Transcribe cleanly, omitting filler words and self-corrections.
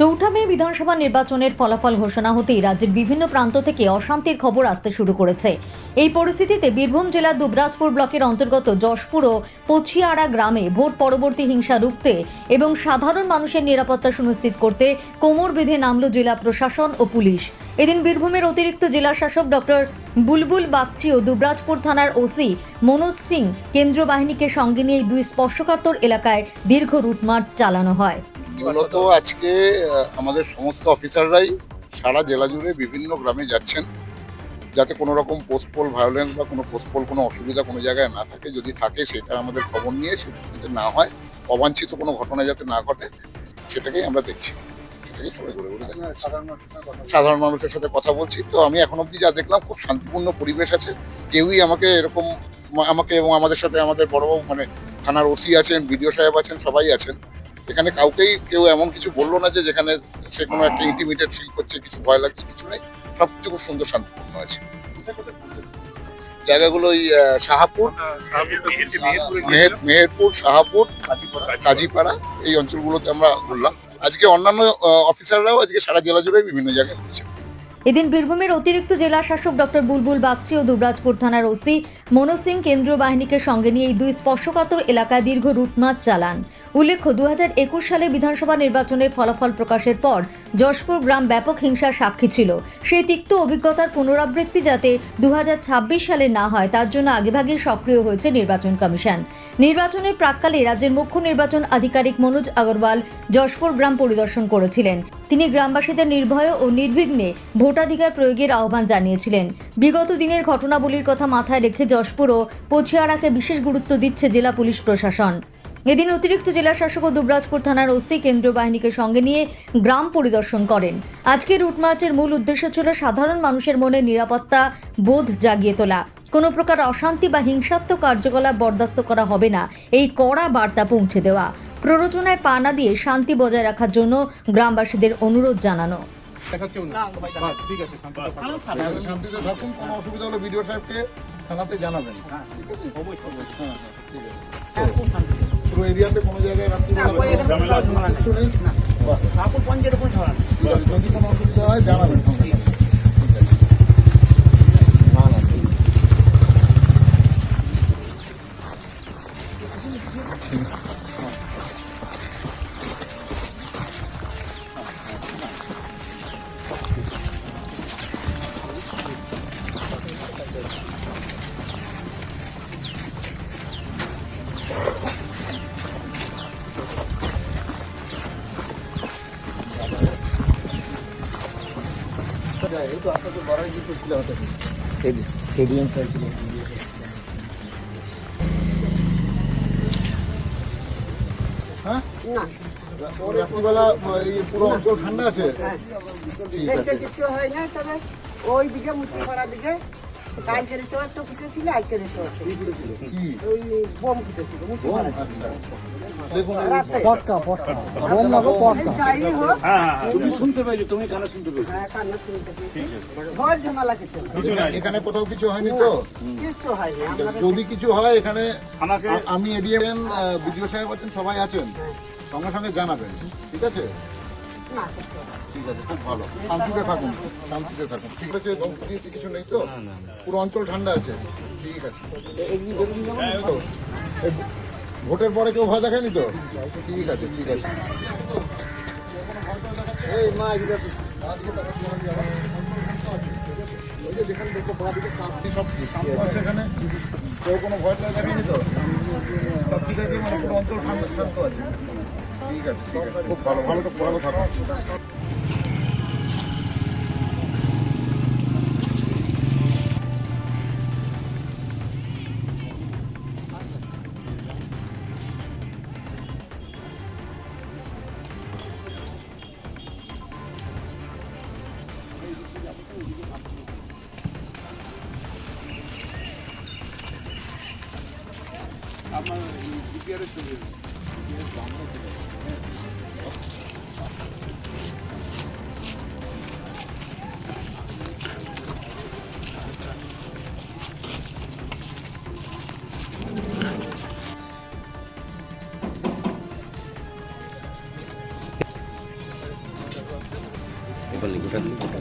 চৌঠা মে বিধানসভা নির্বাচনের ফলাফল ঘোষণা হতেই রাজ্যের বিভিন্ন প্রান্ত থেকে অশান্তির খবর আসতে শুরু করেছে। এই পরিস্থিতিতে বীরভূম জেলার দুবরাজপুর ব্লকের অন্তর্গত যশপুর ও পছিয়াড়া গ্রামে ভোট পরবর্তী হিংসা রুখতে এবং সাধারণ মানুষের নিরাপত্তা সুনিশ্চিত করতে কোমর বেঁধে নামল জেলা প্রশাসন ও পুলিশ। এদিন বীরভূমের অতিরিক্ত জেলা শাসক ডক্টর বুলবুল বাগচি ও দুবরাজপুর থানার ওসি মনোজ সিং কেন্দ্রীয় বাহিনীকে সঙ্গে নিয়ে দুই স্পর্শকাতর এলাকায় দীর্ঘ রুট মার্চ চালানো হয়। মূলত আজকে আমাদের সমস্ত অফিসাররাই সারা জেলা জুড়ে বিভিন্ন গ্রামে যাচ্ছেন, যাতে কোনো রকম পোস্টপোল ভায়োলেন্স বা কোনো পোস্টপোল কোনো অসুবিধা কোনো জায়গায় না থাকে। যদি থাকে সেটা আমাদের খবর নিয়ে সেটা যাতে না হয়, অবাঞ্ছিত কোনো ঘটনা যাতে না ঘটে, সেটাকেই আমরা দেখছি। সেটাকেই সবাই ঘুরে ঘুরে দেখা যাচ্ছে। সাধারণ মানুষের সাথে কথা বলছি, তো আমি এখন অবধি যা দেখলাম খুব শান্তিপূর্ণ পরিবেশ আছে। কেউই আমাকে এবং আমাদের সাথে আমাদের বড়বাবু মানে থানার ওসি আছেন, বিডিও সাহেব আছেন, সবাই আছেন। এখানে কেউ এমন কিছু বললো না যে যেখানে সে কোনো একটা ইন্টিমিডিয়েট ফিল করছে, কিছু ভয় লাগছে, কিছু নেই। সবকিছু খুব সুন্দর শান্তিপূর্ণ আছে। জায়গাগুলো ওই শাহাপুর, মেহেরপুর, শাহাপুর, কাজীপাড়া, এই অঞ্চলগুলোতে আমরা ঘুরলাম। আজকে অন্যান্য অফিসাররাও আজকে সারা জেলা জুড়ে বিভিন্ন জায়গায় ঘুরছে। এদিন বীরভূমের অতিরিক্ত জেলা শাসক ডক্টর বুলবুল বাগচি ও দুবরাজপুর থানার ওসি মনোজ সিং কেন্দ্রীয় বাহিনীকে সঙ্গে নিয়ে এই দুই স্পর্শকাতর এলাকায় দীর্ঘ রুট মার্চ চালান। উল্লেখ্য, 2021 সালে বিধানসভা নির্বাচনের ফলাফল প্রকাশের পর যশপুর গ্রাম ব্যাপক হিংসার সাক্ষী ছিল। সেই তিক্ত অভিজ্ঞতার পুনরাবৃত্তি যাতে 2026 সালে না হয় তার জন্য আগেভাগেই সক্রিয় হয়েছে নির্বাচন কমিশন। নির্বাচনের প্রাক্কালে রাজ্যের মুখ্য নির্বাচন আধিকারিক মনোজ আগরওয়াল যশপুর গ্রাম পরিদর্শন করেছিলেন। তিনি গ্রামবাসীদের নির্ভয় ও নির্বিঘ্নে ভোটাধিকার প্রয়োগের আহ্বান জানিয়েছিলেন। বিগত দিনের ঘটনাবলীর কথা মাথায় রেখে যশপুর ও পছিয়াড়াকে বিশেষ গুরুত্ব দিচ্ছে জেলা পুলিশ প্রশাসন। এদিন অতিরিক্ত জেলা শাসক ও দুবরাজপুর থানার ওসি কেন্দ্রীয় বাহিনীকে সঙ্গে নিয়ে গ্রাম পরিদর্শন করেন। আজকে রুট মার্চের মূল উদ্দেশ্য ছিল সাধারণ মানুষের মনে নিরাপত্তা বোধ জাগিয়ে তোলা। কোনো প্রকার অশান্তি বা হিংসাত্মক কার্যকলাপ বরদাস্ত করা হবে না, এই কড়া বার্তা পৌঁছে দেওয়া। প্ররোচনায় পা না দিয়ে শান্তি বজায় রাখার জন্য গ্রামবাসীদের অনুরোধ জানানো। শান্তিতে থাকুন, কোনো অসুবিধা হলে বিডিও সাহেবকে থানাতে জানাবেন। পুরো এরিয়াতে কোনো জায়গায় রাত্রিবেলা কিছু নেই, যদি কোনো অসুবিধা হয় জানাবেন। রাত্রিবেলা পুরো অঞ্চল ঠান্ডা আছে, কিছু হয় না। তবে ওই দিকে মুচিপাড়া দিকে কালকে একটু ফুটেছিল, আজকে ওই বোম ফুটেছিল মুচিপাড়া। শুনতে পাইছো তুমি? কানে শুনতে পেয়েছো? ভয় ঝামেলা কিছু এখানে কোথাও কিছু হয়নি তো? কিছু হয়নি। যদি কিছু হয় এখানে আমি এডিএম বিডিও সাহেব আছেন, সবাই আছেন, সঙ্গে সঙ্গে জানাবেন। ঠিক আছে? ঠিক আছে, খুব ভালো। শান্তিতে থাকুন, শান্তিতে থাকুন। ঠিক আছে, ধমকি দিয়েছি কিছু নেই তো? পুরো অঞ্চল ঠান্ডা আছে। ঠিক আছে। ভোটের পরে কেউ ভয় দেখেনি তো? ঠিক আছে, ঠিক আছে। যেখানে দেখো বাদিকে কাঁপছি, সব সেখানে কেউ কোনো ভয় দেখেনি তো? সব ঠিক আছে, মানে পুরো অঞ্চল ঠান্ডা শান্ত আছে। ঠিক আছে, ঠিক আছে, খুব ভালো। ভালো থাকো। আমার জিপিআর এর ছবি গোটা দিলে গোটা